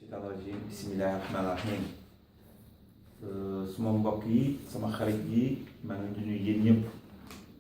shaytaan rajim bismillahi rahmaani rahim suma mbokk yi sama xarit yi maa ngi di nuyu yéen ñëpp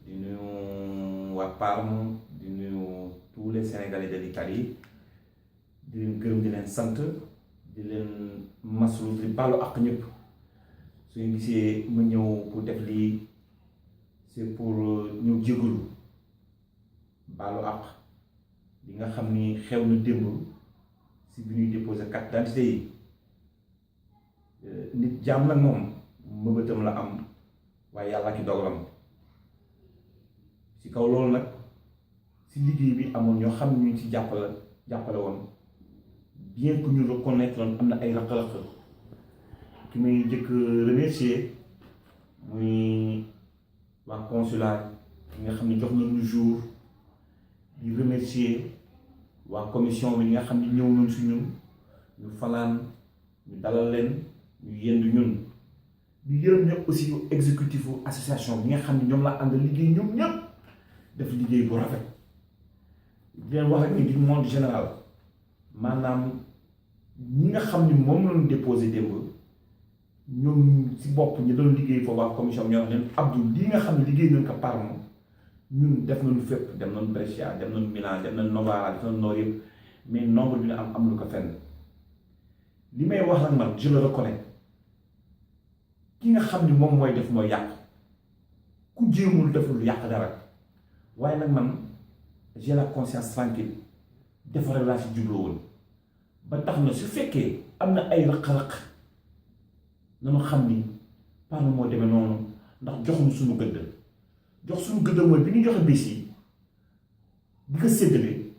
di nuyu waa Parme di nuyu tous les Sénégalais de l'Italie di leen gërëm di leen sant di leen maslu di baalu ak ñëpp suñu gisee ma ñëw pour def lii c'est pour ñëw jégalu baalu ak li nga xam ni xew na démb si bi ñuy déposé carte d'identité yi nit jaam nag moom mëbëtam la am waaye yàlla ki dogalam si kaw loolu nag si liggéey bi amoon ñoo xam ne ñu ci jàppale woon bien que ñu reconnaître woon am na ay rëq-rëq ki may jëkk remercier muy waa consulat yi nga xam ne jox nañu jour di remercier waa commission bi ñi nga xam ne ñëw nañ si ñun ñu fanaan ñu dalal leen ñu yendu ñun di yërëm ñëpp aussi exécutif association bi nga xam ne ñoom la ànd liggéey ñoom ñëpp def liggéey bu rafet di leen wax rek ni du monde général maanaam ñi nga xam ni moom lañu déposé démb ñoom si bopp ñu doon liggéey foofu waa commission bi ñoo leen Abdou lii nga xam ne liggéey nañ ko Parme ñun def nañu fépp dem nañu Brescia dem nañu Milan dem nañu Novara def nañu Nord yëpp mais nombre bi ñu am lu ko fenn li may wax nag man je le reconnais ki nga xam ni moom mooy def mooy yàq ku jéemul def lu yàq dara waaye nag man j'ai la conscience tranquille defaree laa si jubloo woon ba tax na su fekkee am na ay raq-raq nanu xam ni Parme moo demee noonu ndax joxuñu suñu gëdd jox suñu gëdd mooy bi ñu joxe bés yi di ko séddale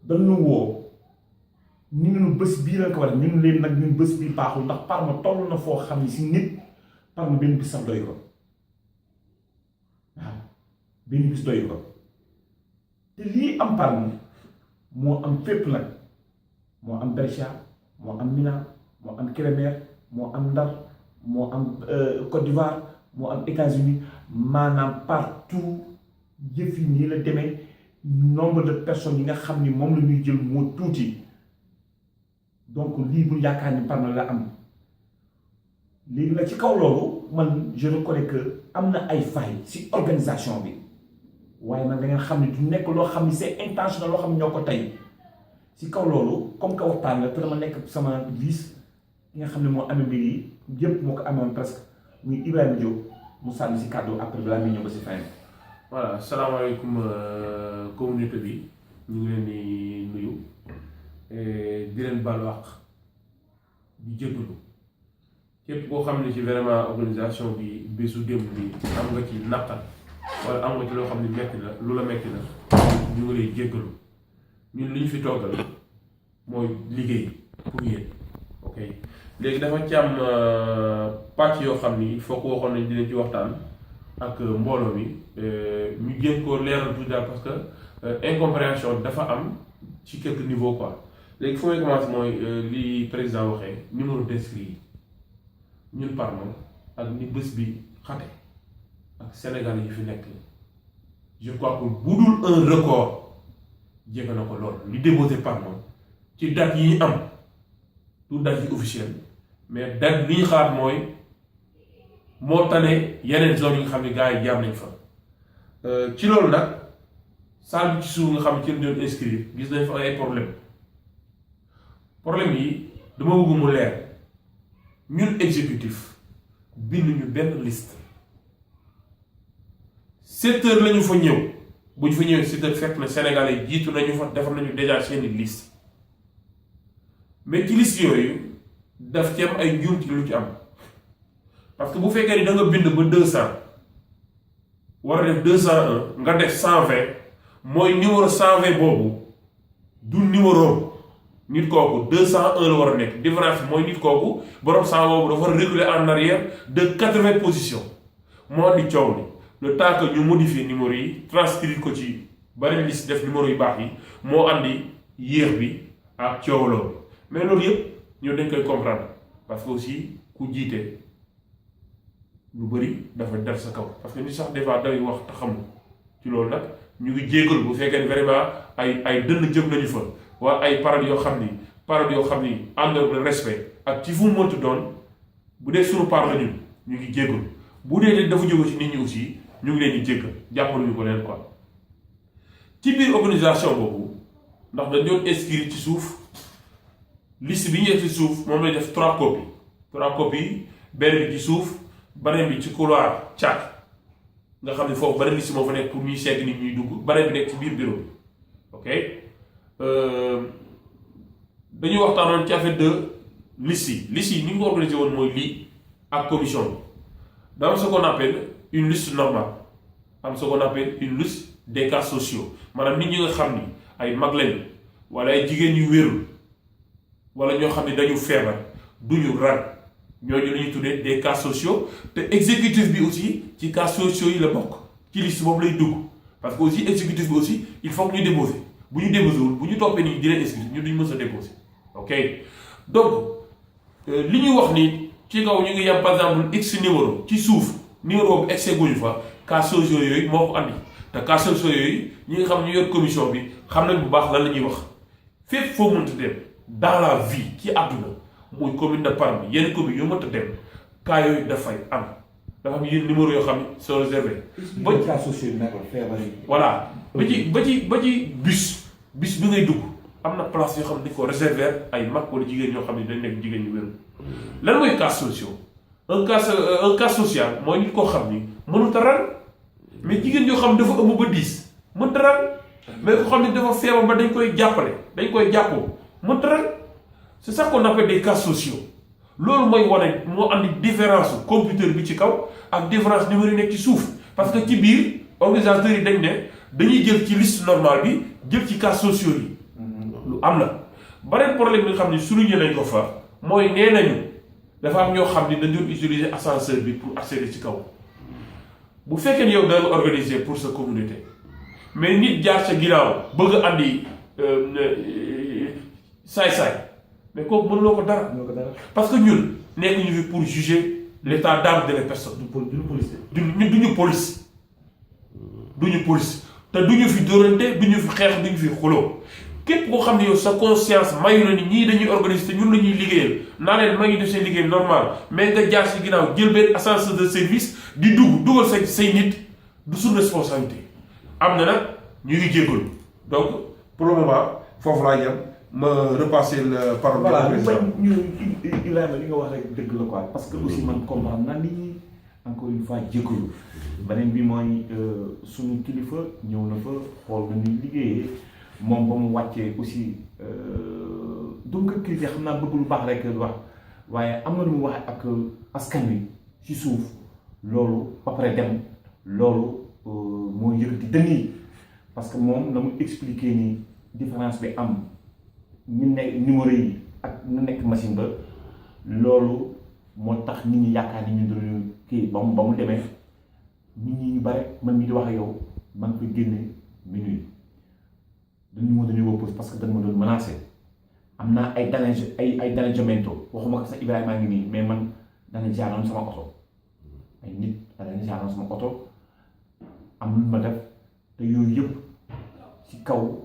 dañu woo ni ñu bés bii lañ ko war a ñun leen nag ñun bés bii baaxul ndax Parme toll na foo xam ne si nit Parme benn bis sax doy ko waaw benn bis doy ko te lii am Parme moo am fépp nag moo am Brescia moo am Milan moo am Kébémer moo am Ndar moo am Côte d'Ivoire moo am États-Unis maanaam partout jëf yi nii la demee nombre de personnes yi nga xam ni moom la ñuy jël moo tuuti donc lii bu yaakaar ni Parme la am léegi nag ci kaw loolu man je reconnais que am na ay failles ci organisation bi waaye nag da ngeen xam ne du nekk loo xam ni c'est intentionnel loo xam ne ñoo ko tey ci kaw loolu comme que waxtaan la te dama nekk sama vice ki nga xam ne moo amee mbir yi yëpp moo ko amoon presque muy Ibrahima Diop mu sànni ci kàddu après balaa muy ñëw ba ci fin. voilà salaamaaleykum communauté bi ñu ngi leen di nuyu di leen baalu àq di jéggalu képp koo xam ne ci vraiment organisation bi bésu démb bi am nga ci naqar wala am nga ci loo xam ne metti la lu la metti la ñu ngi lay jéggalu ñun li ñu fi toggal mooy liggéey pour yéen ok léegi dafa ci am pàcc yoo xam ni foo ko waxoon nañ dinañ ci waxtaan ak mbooloo mi ñu jéem ko leeral tout daal parce que incompréhension dafa am ci quelques niveaux quoi léegi fu may commencer mooy li président waxee numéro d'inscrit yi ñun Parme ak ni bés bi xate ak Sénégal yi fi nekk je crois que bu dul un record jege na ko lool li déposé Parme ci date yi ñu am du date yi officielle mais date bi ñu xaar mooy moo tane yeneen zone yi nga xam ne gars yi jaam nañ fa ci loolu nag salle bi ci suuf nga xam ne ci lañ doon inscrire gis nañ fa ay problème yi dama bëgg mu leer ñun exécutif bind ñu benn liste 7 heures la ñu fa ñëw bu ñu fa ñëwee 7 heures fekk na Sénégalais yi jiitu nañu fa defar nañu déjà seeni liste mais ci liste yooyu daf ci am ay njuumte lu ci am parce que bu fekkee ni da nga bind ba 200 war a def 201 nga def 120 mooy numéro 120 boobu du numéro nit kooku 201 la war a nekk différence bi mooy nit kooku borom 100 boobu dafa war a reculer en arrière de 80 positions moo di coow li le temps que ñu modifier numéro yi transcrire ko ci bari liste def numéro yu baax yi moo andi yéex bi ak coow loolu mais loolu yëpp ñoo dañ koy comprendre parce que aussi ku jiite lu bëri dafa def sa kaw parce que ni sax des fois day wax te xamul ci loolu nag ñu ngi jégalu bu fekkee ni vraiment ay dënn jëm nañu fa wala ay paroles yoo xam ni parole yoo xam ni ànd ak respect ak ci fu mu mënti doon bu dee suñu part la ñun ñu ngi jéggalu bu dee dafa jóge ci nit ñi aussi ñu ngi leen di jéggal jàppal ñu ko leen quoi ci biir organisation boobu ndax dañ doon inscrire ci suuf liste bi ñu def ci suuf moom lay def 3 copies benn bi ci suuf beneen bi ci couloir càkk nga xam ne foofu beneen liste moo fa nekk pour ñuy segg nit ñuy dugg beneen bi nekk ci biir bureau bi ok dañuy waxtaanoon ci affaire de liste yi ni ñu ko organisé woon mooy lii ak commission bi dans ce qu'on appelle une liste normale am ce qu'on appelle une liste des cas sociaux maanaam nit ñi nga xam ni ay mag lañu wala ay jigéen yu wérul wala ñoo xam ne dañu feebar duñu rang ñooñu la ñuy tuddee des cas sociaux te exécutif bi aussi ci cas sociaux yi la bokk ci liste boobu lay dugg parce que aussi exécutif bi aussi il faut que ñu déposer bu ñu déposé wul bu ñu toppee nii di leen inscrire ñu duñ mës a déposer ok donc li ñuy wax ni ci kaw ñu ngi yam par exemple x numéro ci suuf numéro boobu excès guñu fa cas sociaux yooyu moo ko andi te cas sociaux yooyu ñi nga xam ñu yor commission bi xam nañ bu baax lan la ñuy wax fépp foo mënta dem dans la vie ci àdduna muy commune de Parme yenn commune yoo mënta dem cas yooyu dafay am dafa am yenn numéro yoo xam ne sont réservés. ba cas sociaux yi nag feebar yi. voilà ba ci bus bi ngay dugg am na place yoo xam ne dañ ko réserver ay mag wala jigéen ñoo xam ne dañ nekk jigéen ñu wér. lan mooy cas sociaux un cas social mooy nit koo xam ni mënut a ran mais jigéen ñoo xam ne dafa ëmb ba 10 mënut a ran mais ko xam ne dafa feebar ba dañ koy jàppale dañ koy jàppoo mënut a ran c'est ça qu'on appelle des cas sociaux loolu mooy wane moo andi différence computer bi ci kaw ak différence numéro yi nekk ci suuf parce que ci biir organisateurs yi dañ ne dañuy jël ci liste normale bi jël ci cas sociaux yi lu am na beneen problème bi nga xam ne souligné nañ ko fa mooy nee nañu dafa am ñoo xam ne dañ doon utiliser ascenseur bi pour accéder ci kaw bu fekkee ne yow da nga organiser pour sa communauté mais nit jaar sa ginnaaw bëgg a andi saay-saay mais kooku mënuloo ko dara. parce que ñun nekk ñu fi pour juger l'état d'âme de les personnes. duñu police duñu police te duñu fi dóorante duñu fi xeex duñu fi xuloo képp koo xam ne yow sa conscience mayu na ni ñii dañuy organiser te ñun la ñuy liggéeyal naa leen ma ngi def seen liggéey normal mais nga jaar si ginnaaw jël benn ascenseur de service di dugal say nit du suñu responsabilité am na nag ñu ngi jéggalu donc pour le moment foofu laa yem ma repasser la parole. voilà ñu Ibrahima li nga wax rek dëgg la quoi parce que aussi man comprendre naa ni encore une fois jéggalu beneen bi mooy suñu kilifa ñëw na fa xool na ni liggéeyee moom ba mu wàccee aussi donc kilifa xam naa bëgg lu baax rek wax waaye am na lu mu wax ak askan wi ci suuf loolu ba pare dem loolu moo yëkkati dënn yi parce que moom na mu expliquer ni différence bi am ñu ne numéro yi ak ñu nekk machine ba loolu moo tax nit ñi yaakaar ni ñu doon kii ba mu demee nit ñi ñu bare man mii di wax ak yow man ko génne minuit dañu woo parce que dañ ma doon menacé am naa ay danneggiamento waxuma ko sax Ibrahima ngi nii mais man dana jaaroon sama oto ay nit dana jaaroon sama oto am lu ma def te yooyu yëpp ci kaw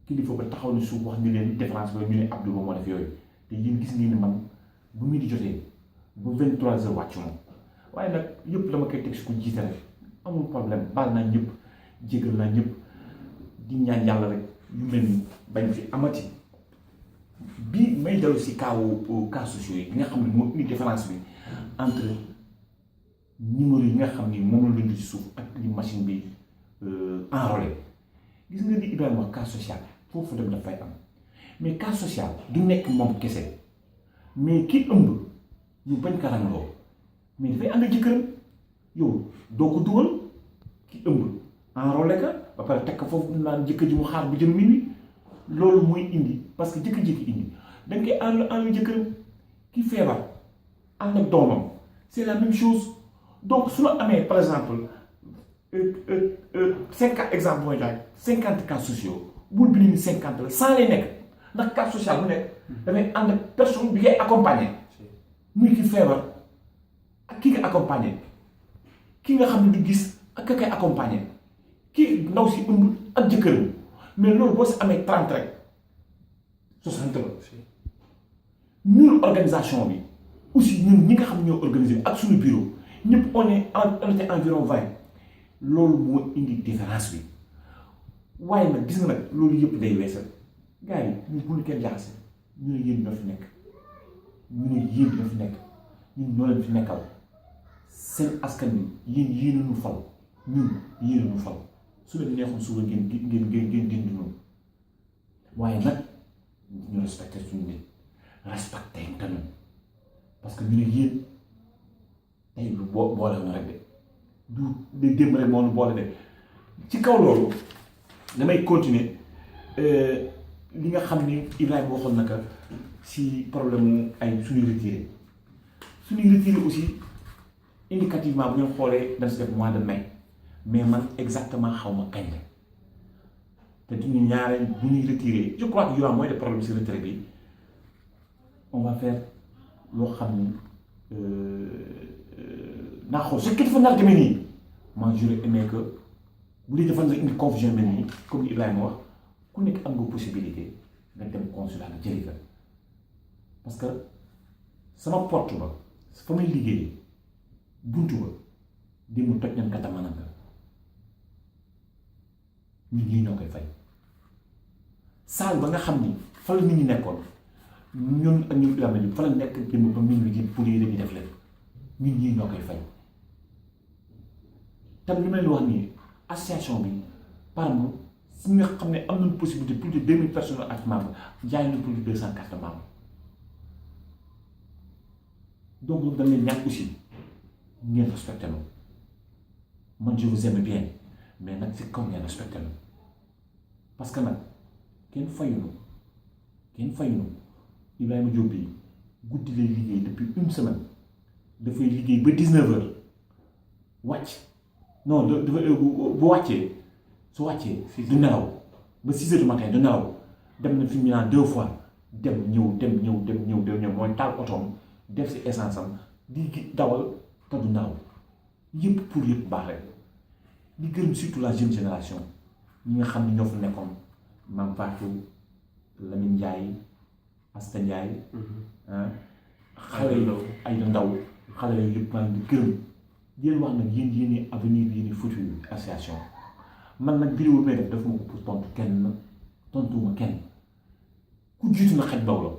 kilifa ba taxaw ni suuf wax ni leen différence ba ñu ne Abdou ba moo def yooyu te yéen gis ngeen ne man bu muy di jotee bu 23h wàccu moom waaye nag yëpp dama koy teg si ko jiite rek amul problème baal naa ñëpp jégal naa ñëpp di ñaan yàlla rek yu mel ni bañ fi amati bii may dellu si cas sociaux yi nga xam ne moo indi différence bi entre numéro yi nga xam ni moom la dund ci suuf ak li machine bi enrôlé gis nga ni Ibrahima wax cas social foofu dem dafay am mais cas social du nekk moom kese mais ki ëmb ñu bañ ko rangloo mais dafay ànd jëkkëram yow doo ko dugal ki ëmb enrôlé ka ba pare teg ko foofu naan jëkkër ji mu xaar bu jëm minuit loolu mooy indi parce que jëkkër-jëkki indi da nga koy ànd jëkkëram ki feebar ànd ak doomam c'est la même chose donc su la amee par exemple 50 cas sociaux bul bi ni 50 la 100 lay nekk ndax cas social bu nekk dafay ànd ak personne bi ngay accompagner muy ki feebar ak ki nga accompagner ki nga xam ne du gis ak ka koy accompagner ki ndaw si ëmb ak jëkkëram mais loolu boo si amee 30 rek 60 la ñun organisation bi aussi ñun ñi nga xam ñoo organisé ak suñu bureau ñëpp on était environ 20 loolu moo indi différence bi waaye nag gis nga nag loolu yëpp day weesal gars yi ñu bu ñu kenn jaxase ñu ne yéen ñoo fi nekk ñu ne yéen ñoo fi nekk ñun ñoo leen fi nekkal seen askan bi yéen ñu fal ñun yéen ñu fal su leen neexoon suba ngeen dindi noonu waaye nag ñu respecté suñu nit respecté tamit parce que ñu ne yéen tey lu boole na rek de démb rek moo ñu boole de ci kaw loolu damay continuer li nga xam ni Ibrahima waxoon naka si problème mu ay suñuy retiré aussi indicativement bu ñu xoolee dañ si def mois de mai mais man exactement xaw ma kañ la te duñu ñaareel bu ñuy retiré je crois que y aura moins de problème si retrait bi on va faire loo xam ni naa xool su kii dafa nar demee nii moi j'aurais aimé que bu dee dafa indi confusion mel nii comme Ibrahima wax ku nekk am nga possibilité nga dem consulat nga jëli ka parce que sama porte ba fa may liggéey buntu ba di mu toj nañ katamananga ñun ñii ñoo koy fay saal ba nga xam ni fa la nit ñi nekkoon ñun ak ñu Ibrahima ñu fa la nekk dem ba minuit di pour yi dañuy def leen ñun ñii ñoo koy fay tam li may wax nii association bi par exemple si nga xam ne am nañu possibilité plus de 2000 personnes ak membres jaay na plus de 200 cartes membres donc loolu dañ leen ñàkk aussi ngeen respecté ma man je vous aime bien mais nag c'est comme ngeen respecté ma parce que nag kenn fayuñu Ibrahima Diop bi guddi lay liggéey depuis une semaine dafay liggéey ba 19h wàcc non dafa bu wàccee su wàccee du nelaw ba 6h du matin du nelaw dem na fi mu naan 2 fois dem ñëw mooy taal otoom def si essence am di dawal te du nelaw yëpp pour yëpp baax rek di gërëm surtout la jeune génération ñi nga xam ne ñoo fa nekkoon Mame Fatou Lamine Ndiaye Asta Ndiaye xale yi ay ndaw xale yooyu yëpp maa ngi di gërëm di leen wax nag yéen avenir bi yéen futur association man nag vidéo bi may def daf ma ko pour tontuwuma kenn ku jiitu na xet daw la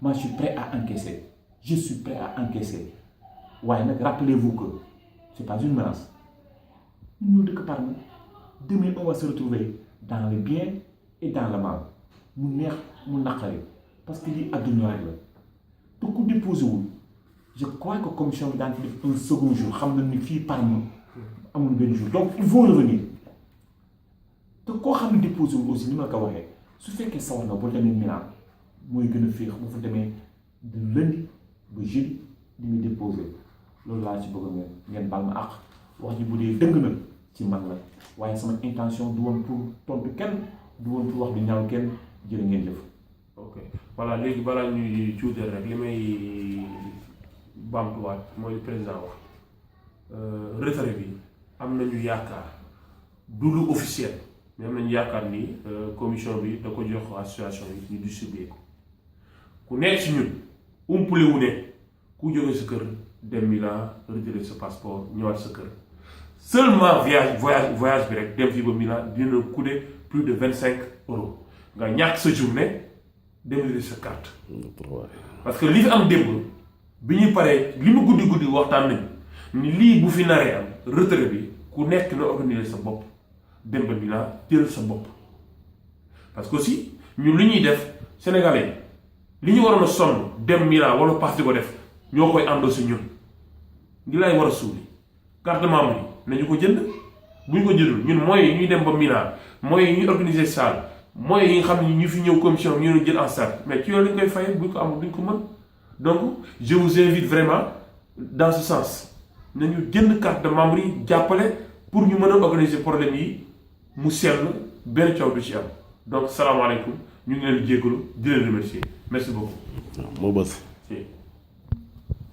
moi je suis prêt à encaisser waaye nag rappelez-vous que c'est pas une menace ñun ñoo dëkk par nous demain on va se retrouver dans le bien et dans le mal mu neex mu naqari parce que lii àdduna rek la te ku déposé wul je crois que commission bi daan fi def un second jour xam na ni fii par nous amul benn jour donc ils vont revenir te koo xam ne déposé wul aussi ni ma la ko waxee su fekkee sawar nga boo demee Milan mooy gën a féex bu fa demee de lundi ba jeudi di nga déposé loolu laa ci bëgg ngeen baal ma àq wax ji bu dee dëng na ci man la waaye sama intention du woon pour tontu kenn du woon pour wax di ñaaw kenn jërë ngeen jëf. ok voilà léegi balaa ñuy cuuteel rek li may baamtuwaat mooy président wax retrait bi am nañu yaakaar du lu officiel mais am nañu yaakaar ni commission bi da ko jox association yi ñu distribuer ko ku nekk si ñun umpule wu ne ku jóge sa kër dem Milan retirer sa passeport ñëwaat sa kër seulement voyage bi rek dem fii ba Milan dina coûter plus de 25 euros nga ñàkk sa journée dem retirer sa carte parce que li fi am démb bi ñuy paree li mu guddi waxtaan nañ ni lii bu fi naree am retrait bi ku nekk na organiser sa bopp dem ba Milan jël sa bopp parce que aussi ñun li ñuy def sénégalais li ñu waroon a sonn dem Milan wala pass di ko def ñoo koy àndoo si ñun ngi lay war a suuli carte membre yi nañu ko jënd bu ñu ko jëndul ñun mooy yi ñuy dem ba Milan mooy yi ñuy organiser salle mooy yi nga xam ne ñu fi ñëw commission ñu leen jël en charge mais ci yoon lañ koy fayee bu ñu ko amul duñ ko mën donc je vous invite vraiment dans ce sens nañu jënd carte de membre yi jàppale pour ñu mën a organiser problème yi mu sell benn coow du ci am donc salaamaaleykum ñu ngi leen di jéggalu di leen remercier merci beaucoup. moo bës.